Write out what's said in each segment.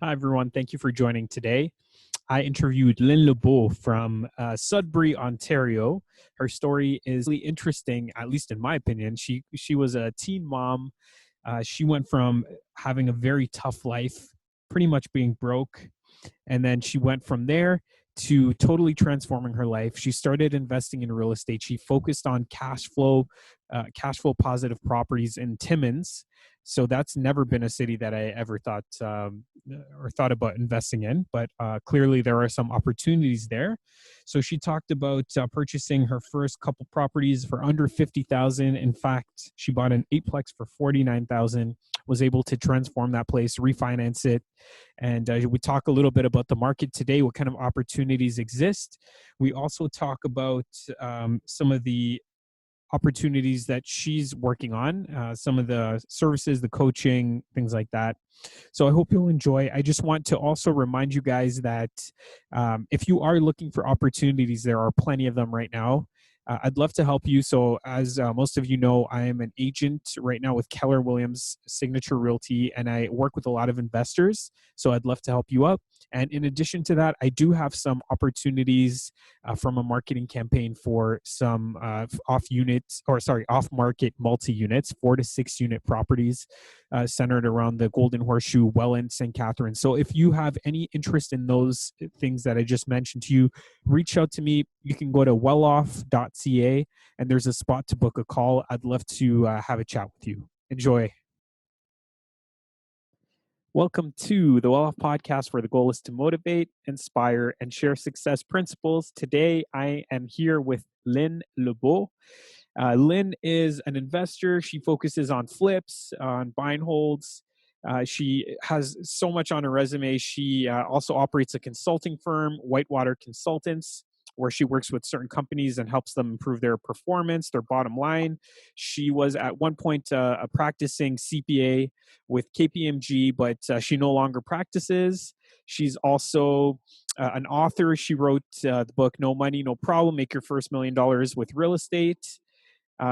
Hi, everyone. Thank you for joining today. I interviewed Lyn LeBeau from Sudbury, Ontario. Her story is really interesting, at least in my opinion. She was a teen mom. She went from having a very tough life, pretty much being broke, and then she went from there to totally transforming her life. She started investing in real estate. She focused on cash flow positive properties in Timmins. So that's never been a city that I ever thought or thought about investing in, but clearly there are some opportunities there. So she talked about purchasing her first couple properties for under 50,000. In fact, she bought an eightplex for 49,000. Was able to transform that place, refinance it, and we talk a little bit about the market today, what kind of opportunities exist. We also talk about some of the opportunities that she's working on, some of the services, the coaching, things like that. So I hope you'll enjoy. I just want to also remind you guys that if you are looking for opportunities, there are plenty of them right now. I'd love to help you. So as most of you know, I am an agent right now with Keller Williams Signature Realty, and I work with a lot of investors. So I'd love to help you out. And in addition to that, I do have some opportunities from a marketing campaign for some off-market multi-units, 4 to 6 unit properties centered around the Golden Horseshoe, Welland, St. Catharines. So if you have any interest in those things that I just mentioned to you, reach out to me. You can go to welloff.ca and there's a spot to book a call. I'd love to have a chat with you. Enjoy. Welcome to the Well Off Podcast, where the goal is to motivate, inspire, and share success principles. Today, I am here with Lyn LeBeau. Lyn is an investor. She focuses on flips, on buy and holds. She has so much on her resume. She also operates a consulting firm, Whitewater Consultants, where she works with certain companies and helps them improve their performance, their bottom line. She was at one point a practicing CPA with KPMG, but she no longer practices. She's also an author. She wrote the book, No Money, No Problem, Make Your First $1 Million with Real Estate.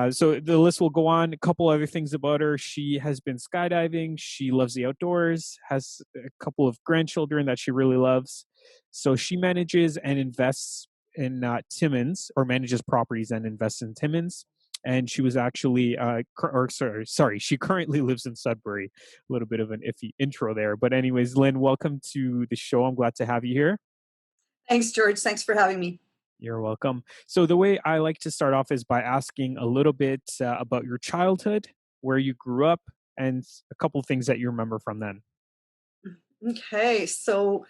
So the list will go on. A couple other things about her. She has been skydiving. She loves the outdoors, has a couple of grandchildren that she really loves. So she manages and invests in Timmins, or manages properties and invests in Timmins. And she was actually, she currently lives in Sudbury. A little bit of an iffy intro there. But anyways, Lyn, welcome to the show. I'm glad to have you here. Thanks, George. Thanks for having me. You're welcome. So the way I like to start off is by asking a little bit about your childhood, where you grew up, and a couple of things that you remember from then. Okay, so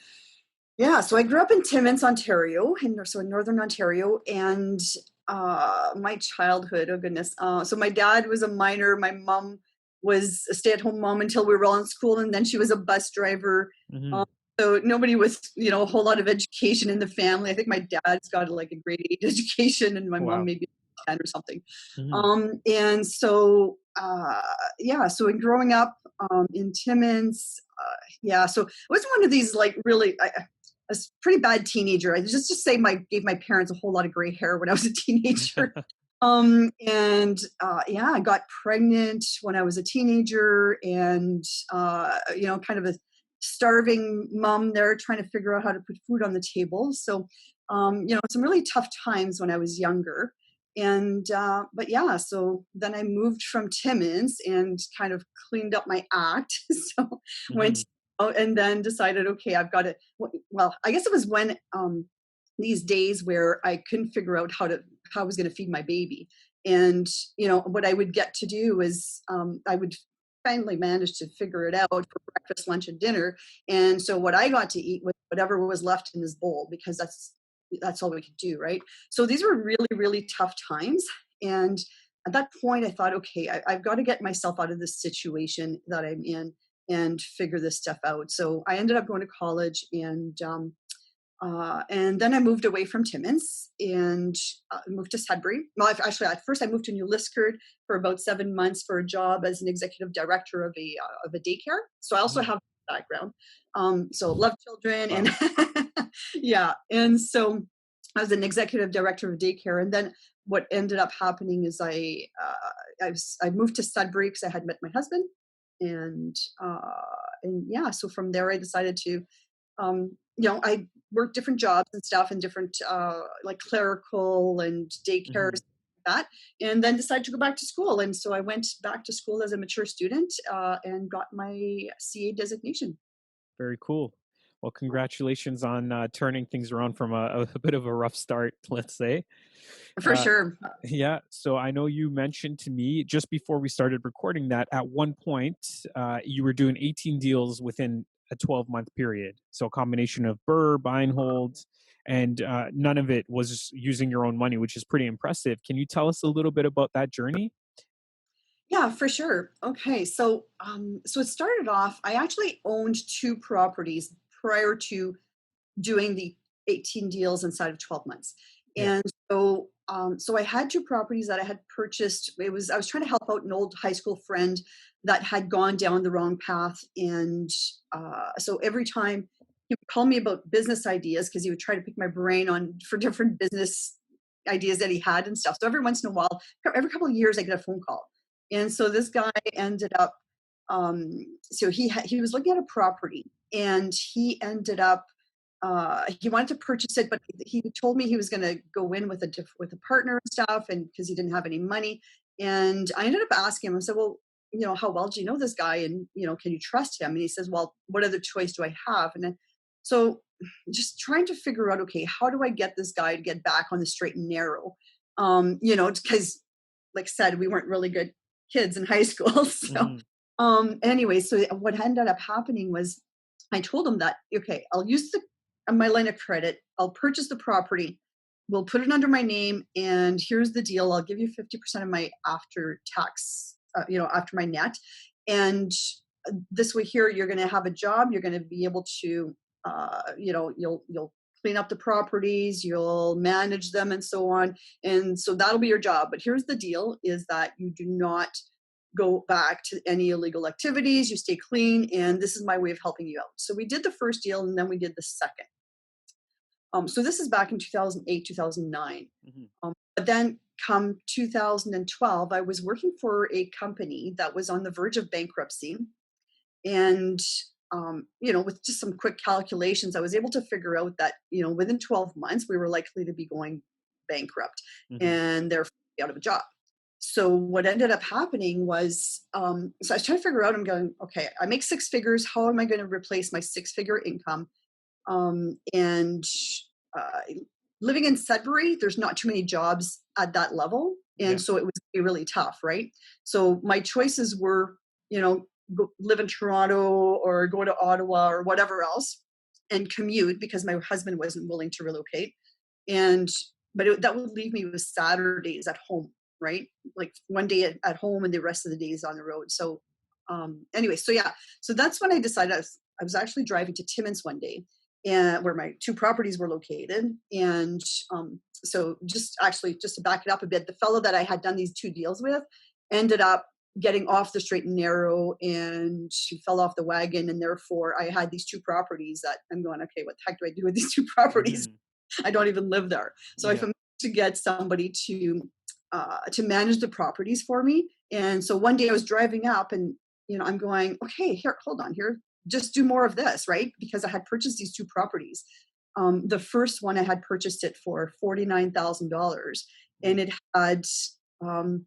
I grew up in Timmins, Ontario, in Northern Ontario, and my childhood, oh goodness. So my dad was a miner. My mom was a stay-at-home mom until we were all in school, and then she was a bus driver. Mm-hmm. So nobody was, a whole lot of education in the family. I think my dad's got like a grade 8 education, and my mom maybe 10 or something. Mm-hmm. And so, so in growing up in Timmins, so I was one of these like really, I was a pretty bad teenager. I just say gave my parents a whole lot of gray hair when I was a teenager. I got pregnant when I was a teenager, and kind of a starving mom there trying to figure out how to put food on the table. So, some really tough times when I was younger. And, so then I moved from Timmins and kind of cleaned up my act. So went and then decided, okay, I've got to, I guess it was when, these days where I couldn't figure out how I was going to feed my baby. And, what I would get to do is, I would finally manage to figure it out for breakfast, lunch, and dinner. And so what I got to eat was whatever was left in this bowl, because that's all we could do, right? So these were really, really tough times. And at that point, I thought, okay, I've got to get myself out of this situation that I'm in and figure this stuff out. So I ended up going to college, and then I moved away from Timmins and moved to Sudbury. Well, actually, at first I moved to New Lyns for about 7 months for a job as an executive director of a daycare. So I also have that background. So love children, and and so I was an executive director of daycare. And then what ended up happening is I moved to Sudbury because I had met my husband, and and yeah, so from there I decided to, I worked different jobs and stuff, and different like clerical and daycares, Hmm. that, and then decided to go back to school. And so I went back to school as a mature student, and got my CA designation. Very cool. Well, congratulations on turning things around from a bit of a rough start, let's say. For Uh, sure. yeah. So I know you mentioned to me just before we started recording that at one point you were doing 18 deals within a 12-month period. So a combination of BRRRR, buy and hold, and none of it was using your own money, which is pretty impressive. Can you tell us a little bit about that journey? Yeah, for sure. Okay, so it started off. I actually owned two properties prior to doing the 18 deals inside of 12 months. Yeah. And so I had two properties that I had purchased. I was trying to help out an old high school friend that had gone down the wrong path. And so every time he would call me about business ideas, because he would try to pick my brain on for different business ideas that he had and stuff. So every once in a while, every couple of years, I get a phone call. And so this guy ended up, so he was looking at a property, and he ended up, he wanted to purchase it, but he told me he was going to go in with with a partner and stuff, and because he didn't have any money. And I ended up asking him. I said, "Well, how well do you know this guy, and can you trust him?" And he says, "Well, what other choice do I have?" And then, so just trying to figure out, okay, how do I get this guy to get back on the straight and narrow? Because, like I said, we weren't really good kids in high school. So, Hmm. anyway, so what ended up happening was I told him that, okay, I'll use my line of credit. I'll purchase the property. We'll put it under my name, and here's the deal. I'll give you 50% of my after tax, after my net. And this way here, you're going to have a job. You're going to be able to, you'll clean up the properties, you'll manage them, and so on. And so that'll be your job. But here's the deal: is that you do not go back to any illegal activities. You stay clean, and this is my way of helping you out. So we did the first deal, and then we did the second. So this is back in 2008, 2009. Hmm. But then come 2012, I was working for a company that was on the verge of bankruptcy. And, with just some quick calculations, I was able to figure out that, within 12 months, we were likely to be going bankrupt Hmm. and therefore out of a job. So what ended up happening was, so I was trying to figure out, I'm going, okay, I make six figures. How am I going to replace my six-figure income? And uh, living in Sudbury, there's not too many jobs at that level. And Yeah. so it was really tough, right? So my choices were, live in Toronto or go to Ottawa or whatever else and commute, because my husband wasn't willing to relocate. And, that would leave me with Saturdays at home, right? Like one day at home and the rest of the days on the road. So, anyway, so yeah, so that's when I decided I was actually driving to Timmins one day, and where my two properties were located. And so just to back it up a bit, the fellow that I had done these two deals with ended up getting off the straight and narrow, and she fell off the wagon. And therefore I had these two properties that I'm going, okay, what the heck do I do with these two properties? Hmm. I don't even live there. So I Yeah. managed to get somebody to manage the properties for me. And so one day I was driving up, and I'm going, okay, here, hold on here, just do more of this, right? Because I had purchased these two properties. The first one I had purchased it for $49,000, and um,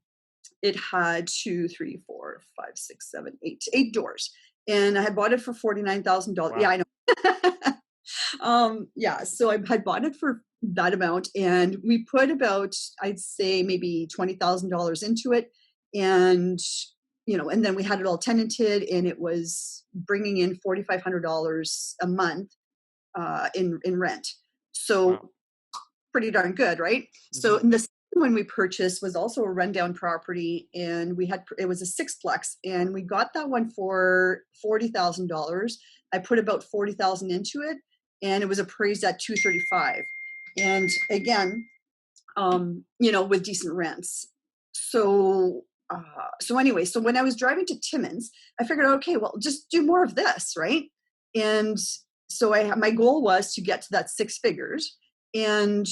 it had two, three, four, five, six, seven, eight doors, and I had bought it for $49,000. Yeah, Wow. I know. Yeah, so I had bought it for that amount, and we put about, I'd say, maybe $20,000 into it. And, and then we had it all tenanted, and it was bringing in $4,500 a month, in rent. Wow. So pretty darn good, right? So Hmm. and the second one we purchased was also a rundown property, and it was a sixplex, and we got that one for $40,000. I put about 40,000 into it, and it was appraised at 235. And again, with decent rents. So, so anyway, so when I was driving to Timmins, I figured, okay, well, just do more of this, right? And so my goal was to get to that six figures. And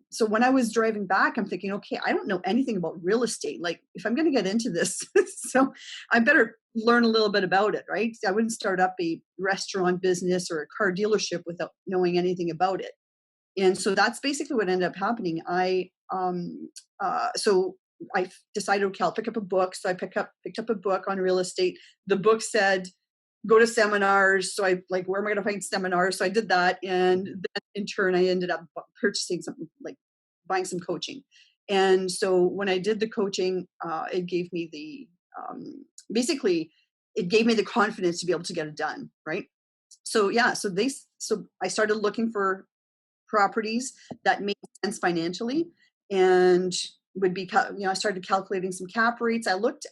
so when I was driving back, I'm thinking, okay, I don't know anything about real estate. Like, if I'm going to get into this, so I better learn a little bit about it, right? I wouldn't start up a restaurant business or a car dealership without knowing anything about it. And so that's basically what ended up happening. So I decided, okay, I'll pick up a book. So I picked up a book on real estate. The book said, go to seminars. So I like, where am I going to find seminars? So I did that. And then in turn, I ended up purchasing something, like buying some coaching. And so when I did the coaching, it gave me basically it gave me the confidence to be able to get it done. Right. So yeah, so I started looking for properties that made sense financially, and I started calculating some cap rates. I looked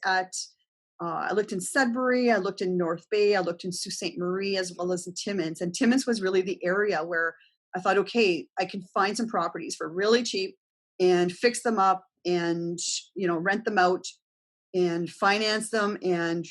in Sudbury, I looked in North Bay, I looked in Sault Ste. Marie, as well as in Timmins. And Timmins was really the area where I thought, okay, I can find some properties for really cheap and fix them up and, rent them out and finance them and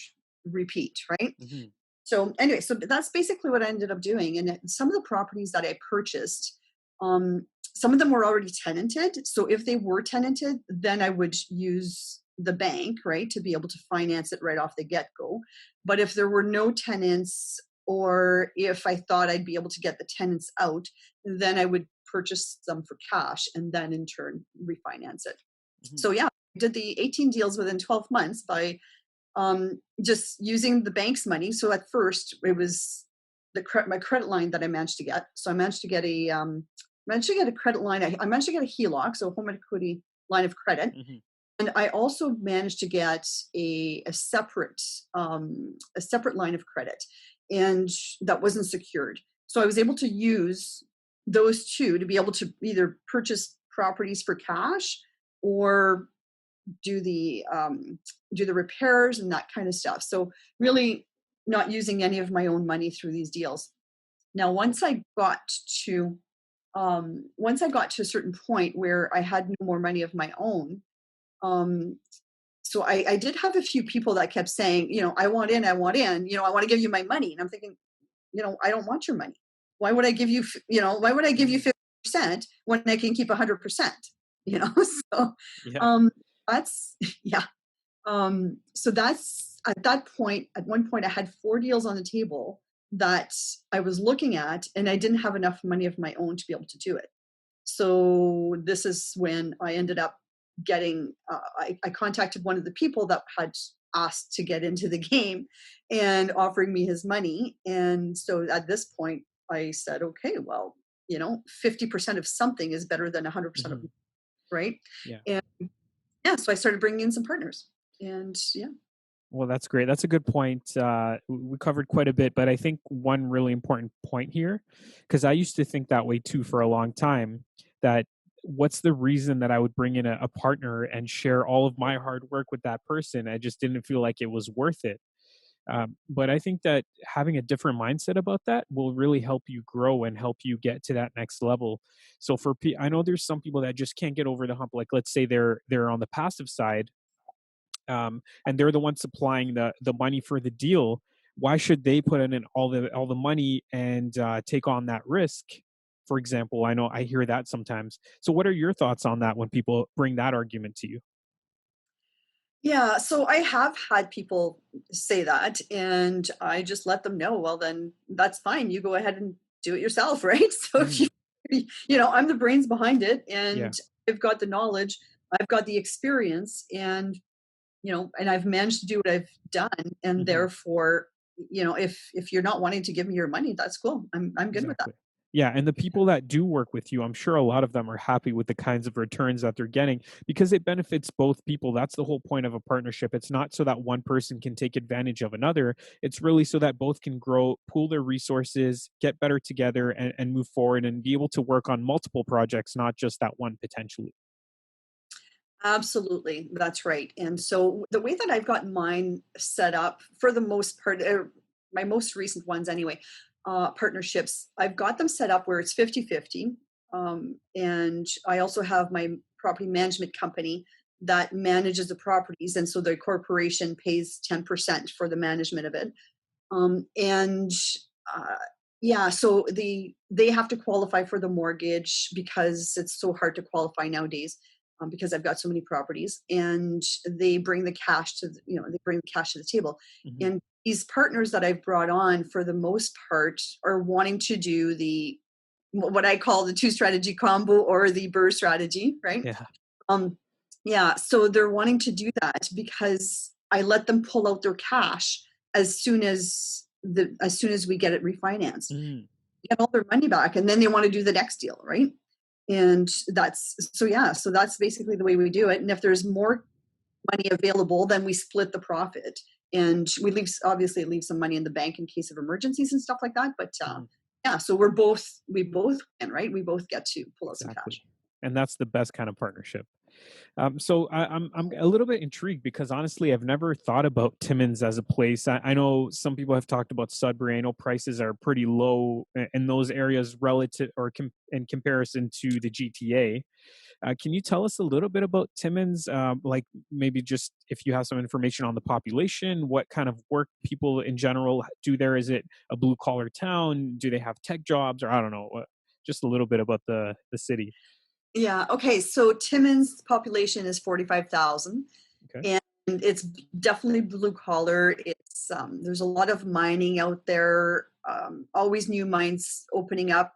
repeat, right? Mm-hmm. So anyway, so that's basically what I ended up doing. And some of the properties that I purchased, some of them were already tenanted. So if they were tenanted, then I would use the bank, right, to be able to finance it right off the get-go. But if there were no tenants, or if I thought I'd be able to get the tenants out, then I would purchase them for cash and then in turn refinance it. Mm-hmm. So yeah, I did the 18 deals within 12 months by just using the bank's money. So at first it was my credit line that I managed to get. So I managed to get a credit line. I managed to get a HELOC, so home equity line of credit. Mm-hmm. And I also managed to get a separate line of credit, and that wasn't secured. So I was able to use those two to be able to either purchase properties for cash or do the repairs and that kind of stuff. So really not using any of my own money through these deals. Now, once I got to a certain point where I had no more money of my own, so I did have a few people that kept saying, I want in, I want to give you my money. And I'm thinking, I don't want your money. Why would I give you, why would I give you 50% when I can keep 100%? So Yeah. that's, yeah. So that's at one point I had 4 deals on the table that I was looking at, and I didn't have enough money of my own to be able to do it. So this is when I ended up getting, I contacted one of the people that had asked to get into the game and offering me his money. And so at this point I said, okay, well, 50% of something is better than 100% Mm-hmm. of, right? Yeah. And yeah, so I started bringing in some partners, and yeah. Well, that's great. That's a good point. We covered quite a bit, but I think one really important point here, because I used to think that way too for a long time, that what's the reason that I would bring in a partner and share all of my hard work with that person? I just didn't feel like it was worth it. But I think that having a different mindset about that will really help you grow and help you get to that next level. So I know there's some people that just can't get over the hump. Like, let's say they're on the passive side, and they're the ones supplying the money for the deal. Why should they put in all the money and take on that risk? For example, I know I hear that sometimes. So, what are your thoughts on that when people bring that argument to you? Yeah, so I have had people say that, and I just let them know, well, then that's fine. You go ahead and do it yourself, right? So if Mm, I'm the brains behind it, and yeah. I've got the knowledge, I've got the experience, and and I've managed to do what I've done, and Hmm. therefore, if you're not wanting to give me your money, that's cool. I'm good with that. Exactly. Yeah, and the people that do work with you, I'm sure a lot of them are happy with the kinds of returns that they're getting because it benefits both people. That's the whole point of a partnership. It's not so that one person can take advantage of another. It's really so that both can grow, pool their resources, get better together, and move forward and be able to work on multiple projects, not just that one potentially. Absolutely, that's right. And so the way that I've gotten mine set up, for the most part, my most recent ones anyway, partnerships, I've got them set up where it's 50-50. And I also have my property management company that manages the properties. And so the corporation pays 10% for the management of it. And uh, yeah, so they have to qualify for the mortgage because it's so hard to qualify nowadays. because I've got so many properties, and they bring the cash to they bring the cash to the table. Hmm. And these partners that I've brought on, for the most part, are wanting to do the what I call the two strategy combo, or the BRRRR strategy, right? Yeah. Um, yeah, so they're wanting to do that because I let them pull out their cash as soon as we get it refinanced, Mm. get all their money back, and then they want to do the next deal, right? And so that's basically the way we do it. And if there's more money available, then we split the profit, and we obviously leave some money in the bank in case of emergencies and stuff like that. But Mhm. yeah, so we both win, right? We both get to pull out some Exactly. cash. And that's the best kind of partnership. So I'm a little bit intrigued because honestly, I've never thought about Timmins as a place. I know some people have talked about Sudbury. I know prices are pretty low in those areas relative or in comparison to the GTA. Can you tell us a little bit about Timmins? Like maybe just if you have some information on the population, what kind of work people in general do there? Is it a blue collar town? Do they have tech jobs, or I don't know? Just a little bit about the city. Yeah. Okay. So Timmins population is 45,000, Okay. and it's definitely blue collar. It's there's a lot of mining out there. Always new mines opening up.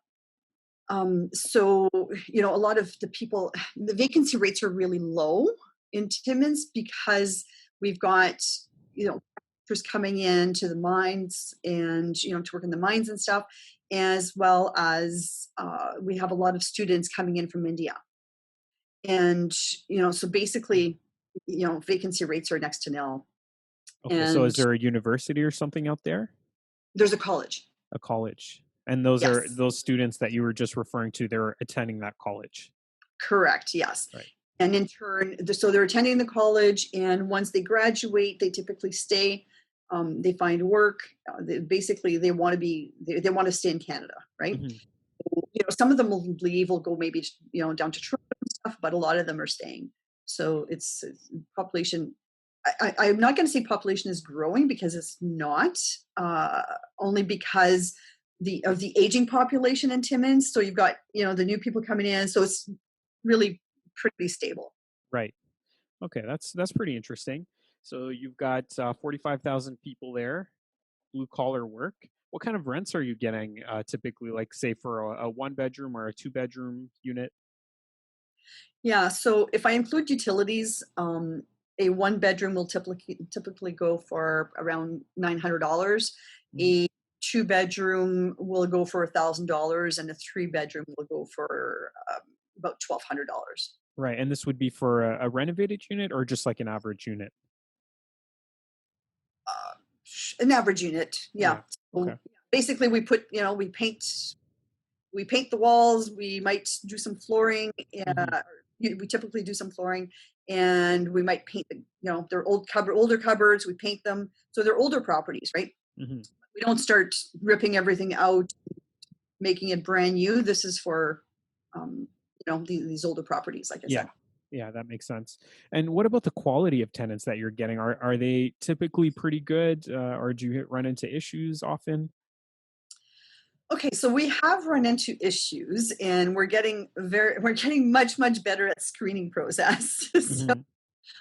So a lot of the vacancy rates are really low in Timmins because we've got contractors coming in to the mines, and to work in the mines and stuff, as well as we have a lot of students coming in from India. And so basically, vacancy rates are next to nil. Okay. So is And there a university or something out there? there's a college. A college. And those are Yes, those students that you were just referring to, they're attending that college. correct. Yes. Right. And in turn, so they're attending the college, and once they graduate, they typically stay. They find work. Basically, they want to they want to stay in Canada, right? Hmm. Some of them will leave, will go maybe down to Toronto and stuff, but a lot of them are staying. So it's population. I'm not going to say population is growing, because it's not. Only because of the aging population in Timmins. So you've got the new people coming in. So it's really pretty stable. Right. Okay, that's pretty interesting. So you've got 45,000 people there, blue collar work. What kind of rents are you getting typically, like say for a one bedroom or a two bedroom unit? Yeah. So if I include utilities, a one bedroom will typically go for around $900. Mhm. A two bedroom will go for $1,000, and a three bedroom will go for about $1,200. Right, and this would be for a renovated unit or just like an average unit? An average unit, yeah. Yeah. Okay. So basically, we paint the walls. We might do some flooring. Hmm. We typically do some flooring, and we might paint they're older cupboards. We paint them, so they're older properties, right? Hmm. We don't start ripping everything out, making it brand new. This is for these older properties, like I Yeah. said. Yeah, that makes sense. And what about the quality of tenants that you're getting? Are they typically pretty good, or do you run into issues often? Okay, so we have run into issues, and we're getting much better at screening process. So,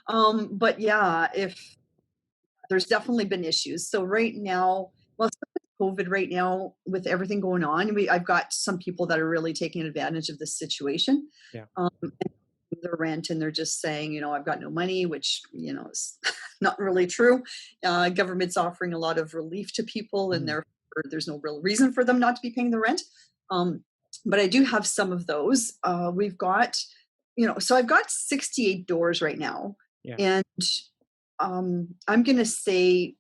Hmm. but yeah, if there's definitely been issues. So right now, well, COVID right now, with everything going on, I've got some people that are really taking advantage of this situation. Yeah. And their rent, and they're just saying, I've got no money, which is not really true. Government's offering a lot of relief to people, and Hmm. therefore there's no real reason for them not to be paying the rent. Um, but I do have some of those. We've got, so I've got 68 doors right now, Yeah. and I'm going to say,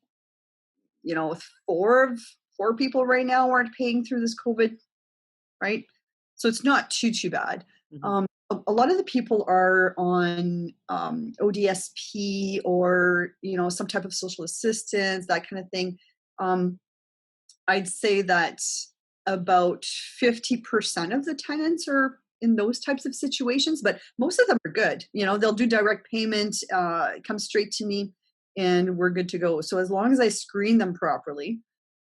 you know, four people right now aren't paying through this COVID, right? So it's not too bad. Hmm. A lot of the people are on ODSP, or some type of social assistance, that kind of thing. Um, I'd say that about 50% of the tenants are in those types of situations, but most of them are good. They'll do direct payment, it comes straight to me, and we're good to go. So as long as I screen them properly,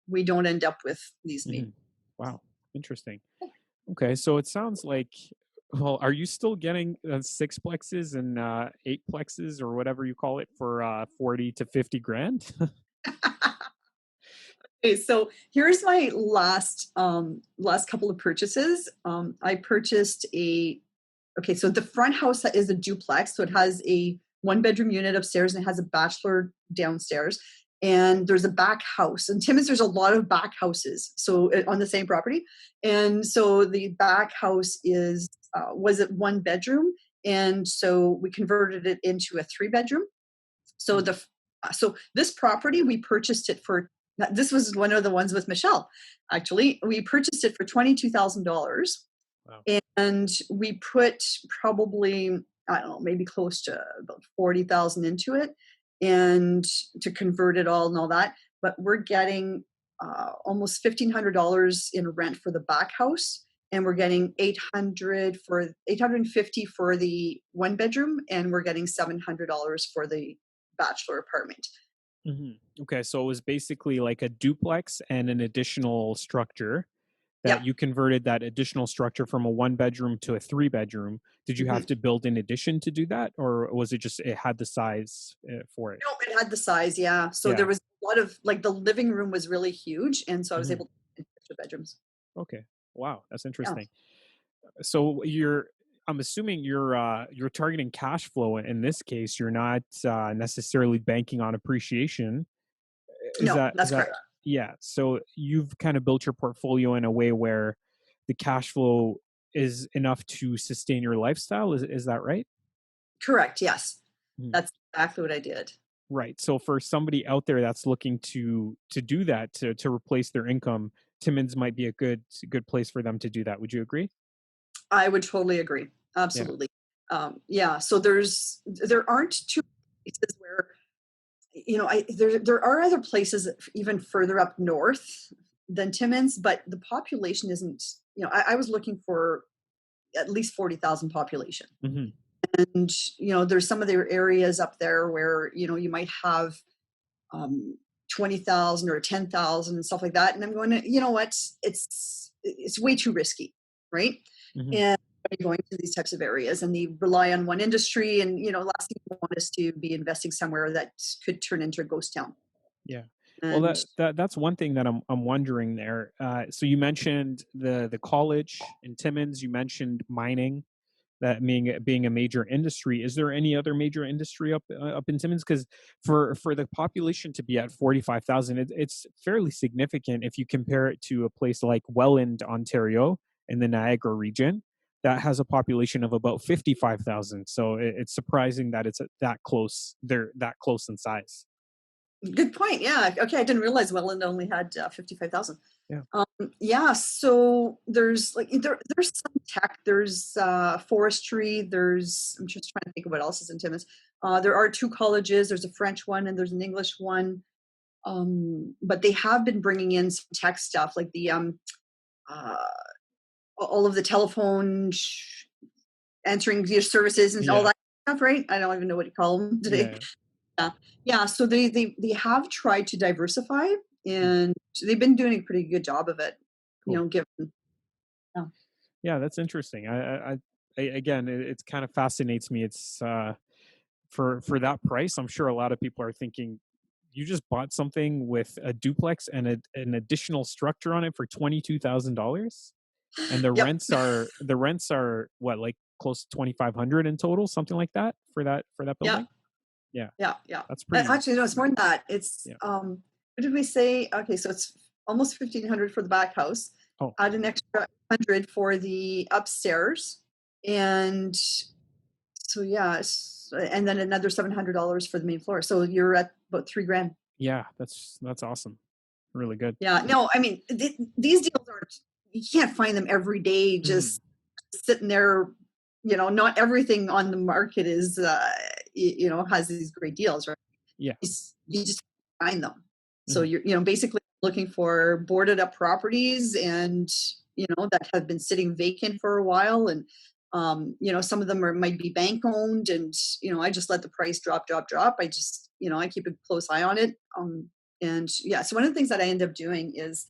we don't end up with these Hmm. maybe. Wow. Interesting. Okay, so it sounds like Well, are you still getting sixplexes and eightplexes or whatever you call it for 40 to 50 grand? Okay, so here's my last couple of purchases. I purchased a Okay, so the front house is a duplex, so it has a one-bedroom unit upstairs and it has a bachelor downstairs. And there's a back house. In Timmins, there's a lot of back houses, so on the same property. And so the back house was it one bedroom, and so we converted it into a three-bedroom. So Mm. so this property we purchased it for. This was one of the ones with Michelle. Actually, we purchased it for $22,000, Wow. and we put probably, I don't know, maybe close to about 40,000 into it, and to convert it all and all that. But we're getting almost $1,500 in rent for the back house, and we're getting 850 for the one bedroom, and we're getting $700 for the bachelor apartment. Okay, so it was basically like a duplex and an additional structure that Yeah. you converted that additional structure from a one bedroom to a three bedroom. Did you have Mhm. to build in addition to do that, or was it just it had the size for it? No, it had the size, yeah. So there Yeah. was a lot of, like, the living room was really huge, and so I was Hmm. able to fit extra bedrooms. Okay. Wow, that's Yeah. interesting. So I'm assuming you're targeting cash flow in this case. You're not necessarily banking on appreciation. Is No, is that's that correct. yeah, so you've kind of built your portfolio in a way where the cash flow is enough to sustain your lifestyle. Is that right? Correct, yes. Mhm. That's exactly what I did. Right. So for somebody out there that's looking to do that to replace their income, Timmins might be a good place for them to do that. Would you agree? I would totally agree. Yeah. Absolutely. Yeah, so there aren't too many places where, there are other places even further up north than Timmins, but the population isn't, I was looking for at least 40,000 population. Hmm. And, there's some of their areas up there where, you might have um, 20,000 or 10,000 and stuff like that. And I'm going to, you know what, it's way too risky, right? Hmm. And going to these types of areas, and they rely on one industry. And, last thing you want is to be investing somewhere that could turn into a ghost town. Yeah. Well, And that's one thing that I'm wondering there. So you mentioned the college in Timmins. You mentioned mining, that being a major industry. Is there any other major industry up in Timmins? Because for the population to be at 45,000, it's fairly significant if you compare it to a place like Welland, Ontario, in the Niagara region, that has a population of about 55,000. So it's surprising that it's that close. They're that close in size. good point. Yeah. Okay. I didn't realize Welland only had 55,000. Yeah. Yeah, so there's some tech, there's forestry, I'm just trying to think of what else is in Timmins. There are two colleges, there's a French one and there's an English one. But they have been bringing in some tech stuff, like uh, all of the telephone answering your services and all Yeah. that stuff, right? I don't even know what you call them today. Yeah. Yeah, yeah. So they have tried to diversify, Mm. and they've been doing a pretty good job of it. Cool. Given. Yeah. Yeah, that's interesting. Again, it's kind of fascinates me. It's for that price. I'm sure a lot of people are thinking, you just bought something with a duplex and an additional structure on it for $22,000, and Yep. the rents are what, like close to 2,500 in total, something like that for that Yeah. building. Yeah, Yeah. Yeah. that's pretty. Actually, no, it's more than that. It's Yeah. what did we say? Okay, so it's almost 1,500 for the back house. Oh, Add an extra 100 for the upstairs, and so yeah, and then another $700 for the main floor. So you're at about 3 grand. yeah, that's awesome. Really good. Yeah. No, I mean, these deals aren't. You can't find them every day. Hmm. Just sitting there. Not everything on the market is, has these great deals, right? Yeah. You just find them. So Hmm. you're, basically looking for boarded up properties, and, that have been sitting vacant for a while. And, some of them might be bank owned, and, I just let the price drop, drop, drop. I just, I keep a close eye on it. And yeah, so one of the things that I end up doing is,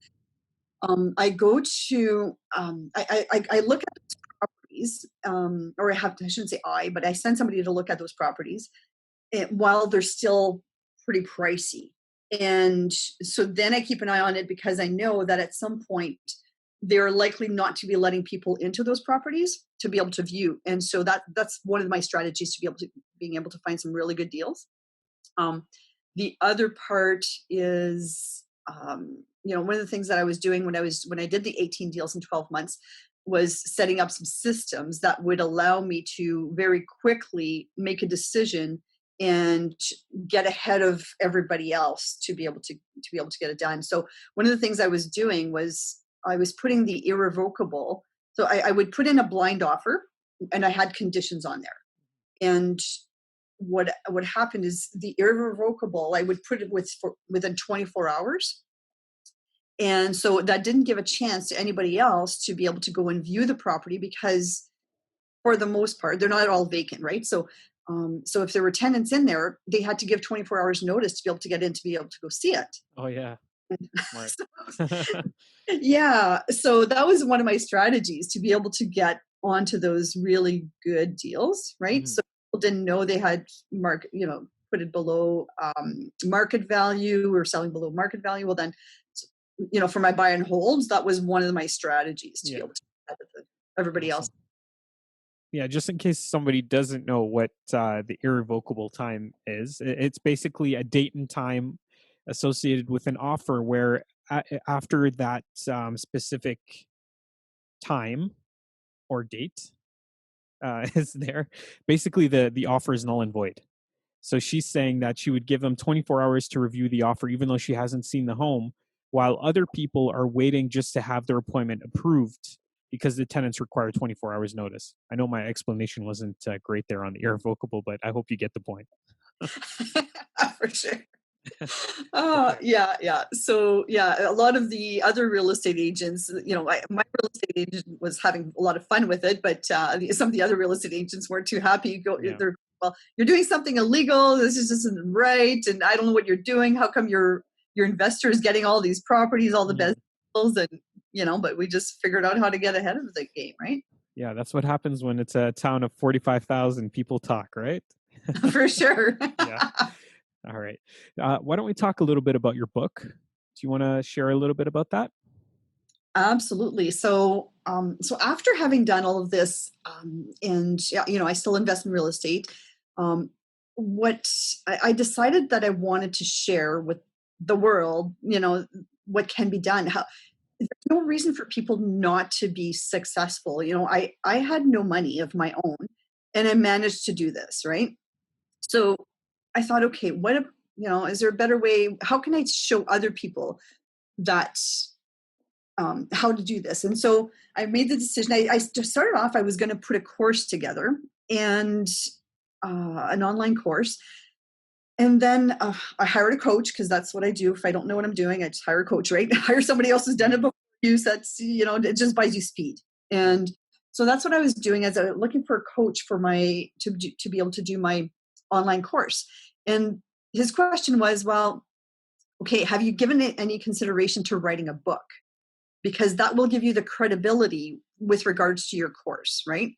I go to, I look at properties, or I shouldn't say but I send somebody to look at those properties while they're still pretty pricey. And so then I keep an eye on it because I know that at some point they're likely not to be letting people into those properties to be able to view. And so that's one of my strategies to being able to find some really good deals. The other part is, one of the things that I was doing when I did the 18 deals in 12 months was setting up some systems that would allow me to very quickly make a decision and get ahead of everybody else to be able to get it done. So one of the things I was doing was I was putting the irrevocable. So I would put in a blind offer and I had conditions on there. And what happened is the irrevocable, I would put it within 24 hours. And so that didn't give a chance to anybody else to be able to go and view the property because for the most part, they're not all vacant, right? So if there were tenants in there, they had to give 24 hours notice to be able to get in, to be able to go see it. Oh yeah. Smart. Yeah. So that was one of my strategies to be able to get onto those really good deals, right? So people didn't know they had put it below market value or selling below market value. Well, then, for my buy and holds, that was one of my strategies to be able to get with everybody else. Yeah, just in case somebody doesn't know what the irrevocable time is, it's basically a date and time associated with an offer where after that specific time or date is there, basically the offer is null and void. So she's saying that she would give them 24 hours to review the offer, even though she hasn't seen the home, while other people are waiting just to have their appointment approved because the tenants require 24 hours notice. I know my explanation wasn't great there on the irrevocable, but I hope you get the point. For sure. Yeah. So a lot of the other real estate agents, my real estate agent was having a lot of fun with it, but some of the other real estate agents weren't too happy. They're, well, you're doing something illegal. This just isn't right. And I don't know what you're doing. How come your investor is getting all these properties, all the best deals? And, but we just figured out how to get ahead of the game, right? Yeah, that's what happens when it's a town of 45,000 people talk, right? For sure. Yeah. All right. Why don't we talk a little bit about your book? Do you want to share a little bit about that? Absolutely. So after having done all of this, and I still invest in real estate. What I decided that I wanted to share with the world, what can be done. There's no reason for people not to be successful. I had no money of my own, and I managed to do this, right? So I thought, okay, is there a better way? How can I show other people that how to do this? And so I made the decision. I started off, I was going to put a course together and an online course. And then I hired a coach because that's what I do. If I don't know what I'm doing, I just hire a coach, right? Hire somebody else who's done it before you. So that's, it just buys you speed. And so that's what I was doing as I was looking for a coach for to be able to do my online course. And his question was, well, okay, have you given it any consideration to writing a book? Because that will give you the credibility with regards to your course, right?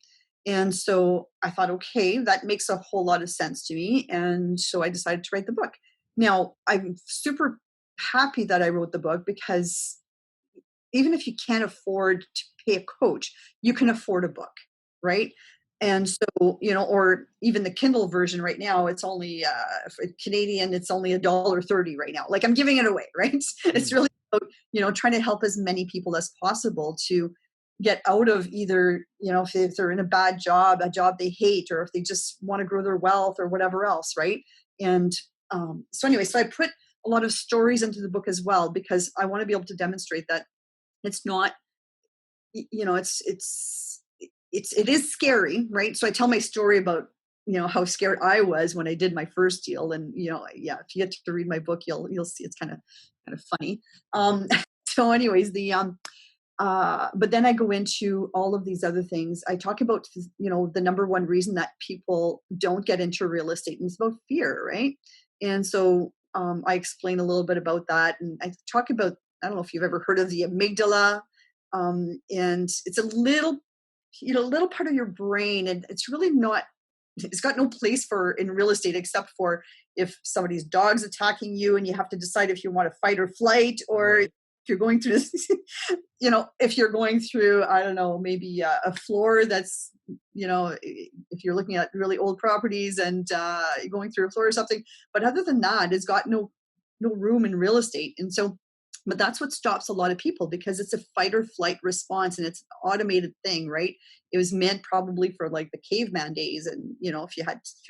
And so I thought, okay, that makes a whole lot of sense to me. And so I decided to write the book. Now, I'm super happy that I wrote the book because even if you can't afford to pay a coach, you can afford a book, right? And so, or even the Kindle version right now, it's only Canadian, it's only $1.30 right now. Like I'm giving it away, right? It's really about, trying to help as many people as possible to get out of either, if they're in a bad job, a job they hate, or if they just want to grow their wealth or whatever else, right? And so I put a lot of stories into the book as well, because I want to be able to demonstrate that it's not, it is scary, right? So I tell my story about, how scared I was when I did my first deal. And, if you get to read my book, you'll see it's kind of funny. So anyways, but then I go into all of these other things. I talk about, the number one reason that people don't get into real estate, and it's about fear, right? And so I explain a little bit about that. And I talk about, I don't know if you've ever heard of the amygdala. And it's a little little part of your brain, and it's really not, it's got no place for in real estate except for if somebody's dog's attacking you and you have to decide if you want to fight or flight, or Right. if you're going through this, if you're going through, I don't know, maybe a floor that's, if you're looking at really old properties and you're going through a floor or something. But other than that, it's got no room in real estate. And so, but that's what stops a lot of people, because it's a fight or flight response, and it's an automated thing, right? It was meant probably for like the caveman days, and if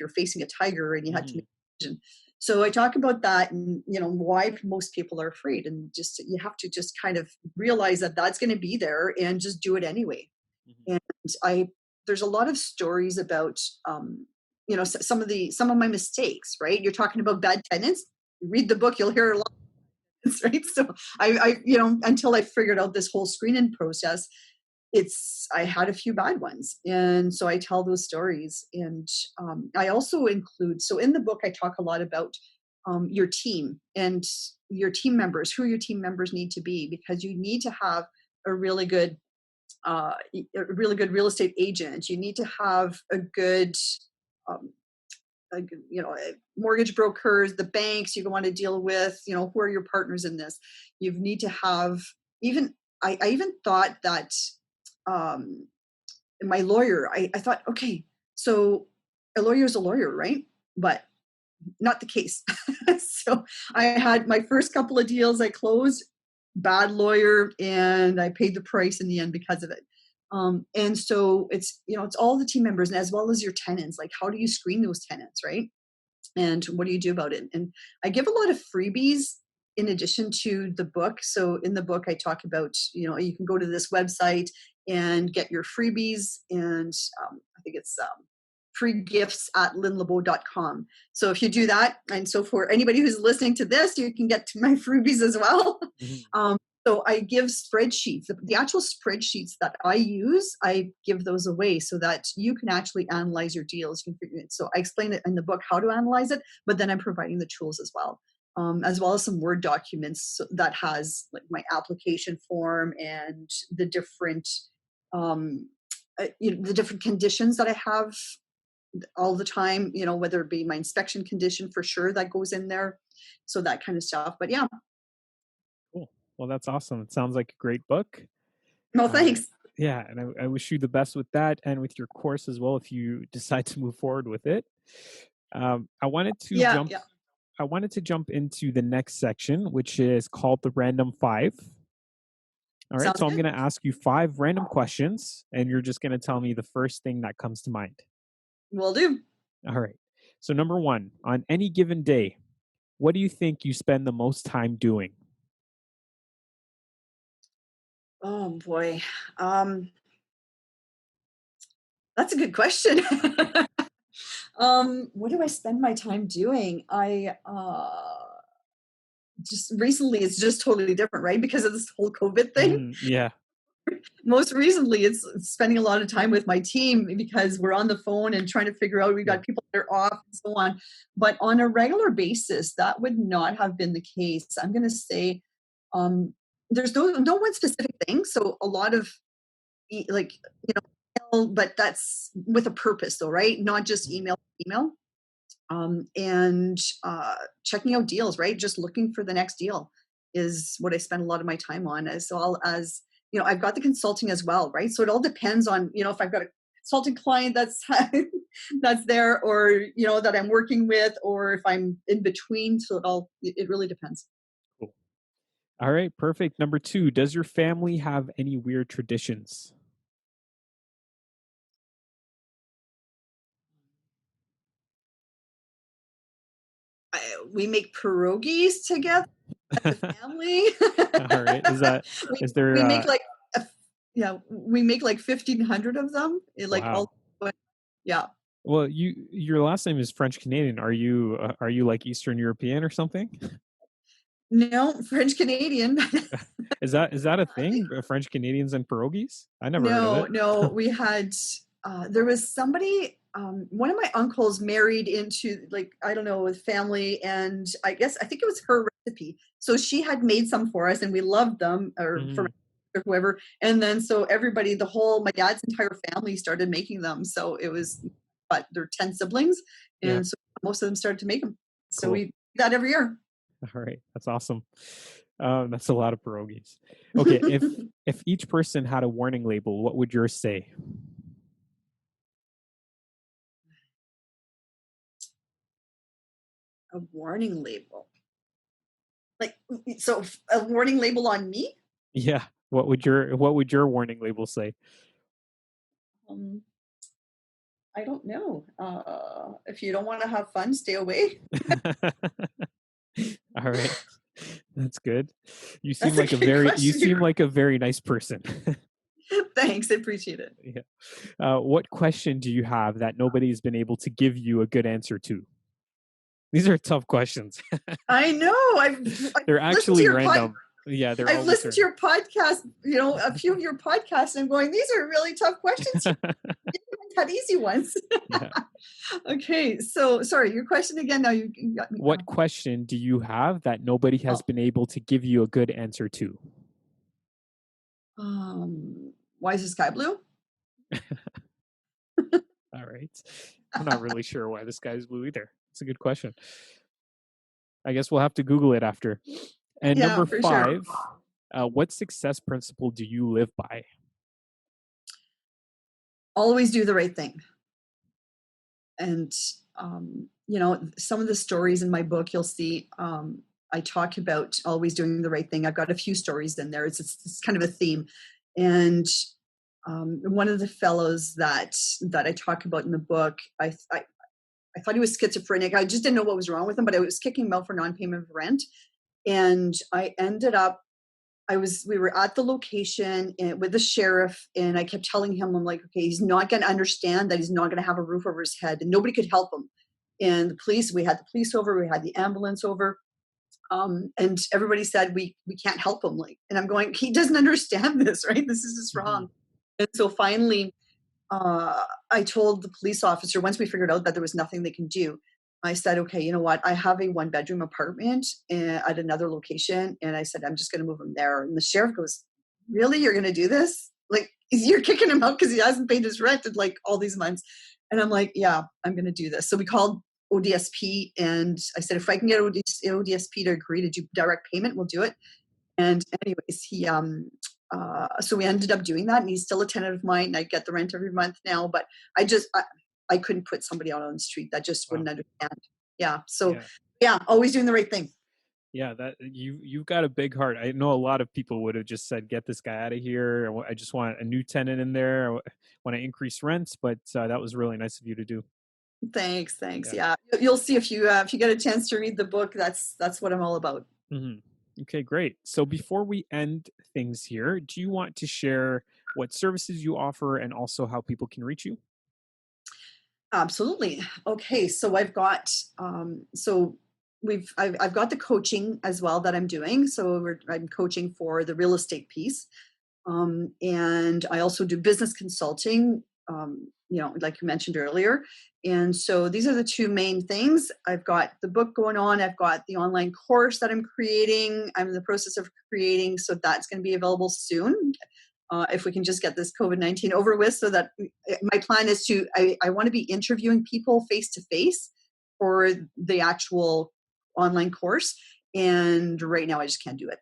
you're facing a tiger and you had to make Mhm. a decision. So I talk about that, and why most people are afraid, and just you have to just kind of realize that that's going to be there and just do it anyway. Mhm. And I there's a lot of stories about some of my mistakes, right? You're talking about bad tenants. You read the book, you'll hear a lot, right? So until I figured out this whole screening process, I had a few bad ones, and so I tell those stories. And I also include, so in the book I talk a lot about your team and your team members, who your team members need to be, because you need to have a really good real estate agent. You need to have a good um, mortgage brokers, the banks you want to deal with, who are your partners in this. You need to have, even, I even thought that um, my lawyer, I thought, okay, so a lawyer is a lawyer, right? But not the case. So I had my first couple of deals I closed, bad lawyer, and I paid the price in the end because of it. And so it's all the team members, and as well as your tenants. Like, how do you screen those tenants, right? And what do you do about it? And I give a lot of freebies in addition to the book. So in the book, I talk about, you can go to this website and get your freebies. And I think it's free gifts at lynlebeau.com. So if you do that, and so for anybody who's listening to this, you can get to my freebies as well. Mhm. Um, so I give spreadsheets, the actual spreadsheets that I use, I give those away so that you can actually analyze your deals. You can figure it. So I explain it in the book how to analyze it, but then I'm providing the tools as well as some Word documents that has like my application form and the different the different conditions that I have all the time, whether it be my inspection condition for sure that goes in there. So that kind of stuff. But yeah, Cool. Well, that's awesome. It sounds like a great book. no Uh, thanks. yeah, and I wish you the best with that and with your course as well if you decide to move forward with it. I wanted to Yeah, jump. yeah. I wanted to jump into the next section, which is called the Random Five. All right, Sounds so I'm good. going to ask you five random questions, and you're just going to tell me the first thing that comes to mind. Will do. All right. So number one, on any given day, what do you think you spend the most time doing? Oh boy. Um, that's a good question. What do I spend my time doing? I just recently it's just totally different, right? Because of this whole COVID thing. Yeah. Most recently it's spending a lot of time with my team because we're on the phone and trying to figure out, we've Yeah. got people that are off and so on. But on a regular basis, that would not have been the case. I'm going to say um, there's no one specific thing. So a lot of like, but that's with a purpose though, right? Not just Mhm. email. And checking out deals, right? Just looking for the next deal is what I spend a lot of my time on, as well as, I've got the consulting as well, right? So it all depends on, if I've got a consulting client that's that's there, or that I'm working with, or if I'm in between. So it really depends. Cool. All right, perfect. Number two, does your family have any weird traditions? We make pierogies together as a family. All right. we Is there we make like yeah, we make like 1,500 of them. Like all, wow. yeah. Well, your last name is French Canadian. Are you like Eastern European or something? No, French Canadian. Is that a thing? French Canadians and pierogies? I never heard of No, it. no, we had there was somebody, one of my uncles married into, like, I don't know, with family, and I think it was her recipe. So she had made some for us and we loved them, or for Mhm. or whoever. And then so everybody, my dad's entire family started making them. So it was, but they're 10 siblings. Yeah. And so most of them started to make them. So Cool. we do that every year. All right. That's awesome. That's a lot of pierogies. Okay. If each person had a warning label, what would yours say? A warning label. Like, so a warning label on me? Yeah. What would your warning label say? I don't know. If you don't want to have fun, stay away. All right. That's good. You seem That's like a good question. like a very nice person. Thanks, I appreciate it. Yeah. What question do you have that nobody's been able to give you a good answer to? These are tough questions. I know. They're actually random. Yeah, they're. I've listened to your podcast. A few of your podcasts, and I'm going, these are really tough questions. You had easy ones. Yeah. Okay, so sorry, your question again. Now you got me. What question do you have that nobody has been able to give you a good answer to? Why is the sky blue? All right. I'm not really sure why the sky is blue either. It's a good question. I guess we'll have to Google it after. And Yeah, number for 5, sure. what success principle do you live by? Always do the right thing. And, some of the stories in my book, you'll see, I talk about always doing the right thing. I've got a few stories in there. It's kind of a theme. And one of the fellows that I talk about in the book, I thought he was schizophrenic. I just didn't know what was wrong with him, but I was kicking him out for non-payment of rent. And I ended up, we were at the location with the sheriff, and I kept telling him, I'm like, okay, he's not going to understand that he's not going to have a roof over his head, and nobody could help him. And we had the police over, we had the ambulance over. And everybody said, we can't help him. And I'm going, he doesn't understand this, right? This is just wrong. And so finally, I told the police officer, once we figured out that there was nothing they can do, I said, okay, you know what? I have a 1-bedroom apartment at another location. And I said, I'm just going to move him there. And the sheriff goes, really? You're going to do this? Like, you're kicking him out because he hasn't paid his rent in like all these months. And I'm like, yeah, I'm going to do this. So we called ODSP, and I said, if I can get ODSP to agree to do direct payment, we'll do it. And anyways, he, so we ended up doing that, and he's still a tenant of mine. I get the rent every month now, but I couldn't put somebody out on the street that just wouldn't understand. Yeah. So yeah, always doing the right thing. Yeah, that you've got a big heart. I know a lot of people would have just said, "Get this guy out of here." I just want a new tenant in there. I want to increase rents, but that was really nice of you to do. Thanks. Yeah. You'll see if you get a chance to read the book. That's what I'm all about. Mm-hmm. Okay, great. So before we end things here, do you want to share what services you offer and also how people can reach you? Absolutely. Okay, so I've got I've got the coaching as well that I'm doing. So I'm coaching for the real estate piece, and I also do business consulting. Like you mentioned earlier. And so these are the two main things. I've got the book going on. I've got the online course that I'm creating. I'm in the process of creating, so that's going to be available soon. If we can just get this COVID-19 over with, so that my plan is I want to be interviewing people face to face for the actual online course. And right now I just can't do it.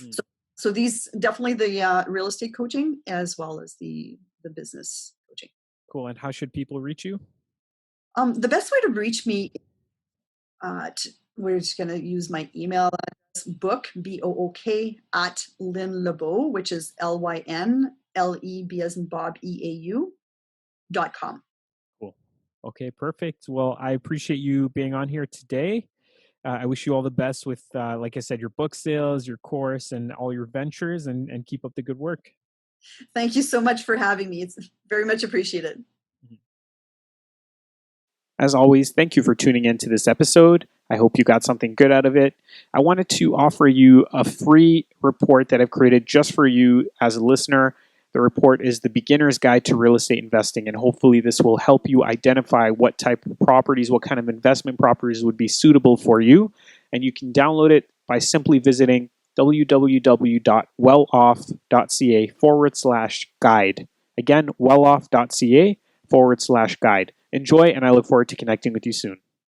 Mm-hmm. So these definitely the real estate coaching as well as the business coaching. Cool. And how should people reach you? The best way to reach me, we're just going to use my email address, book, BOOK, at Lyn LeBeau, which is LYNLEB as in Bob, EAU.com. Cool. Okay, perfect. Well, I appreciate you being on here today. I wish you all the best with, like I said, your book sales, your course, and all your ventures, and keep up the good work. Thank you so much for having me. It's very much appreciated. As always, thank you for tuning in to this episode. I hope you got something good out of it. I wanted to offer you a free report that I've created just for you as a listener. The report is The Beginner's Guide to Real Estate Investing, and hopefully this will help you identify what type of properties, what kind of investment properties would be suitable for you. And you can download it by simply visiting www.welloff.ca/guide. Again, welloff.ca/guide. Enjoy, and I look forward to connecting with you soon.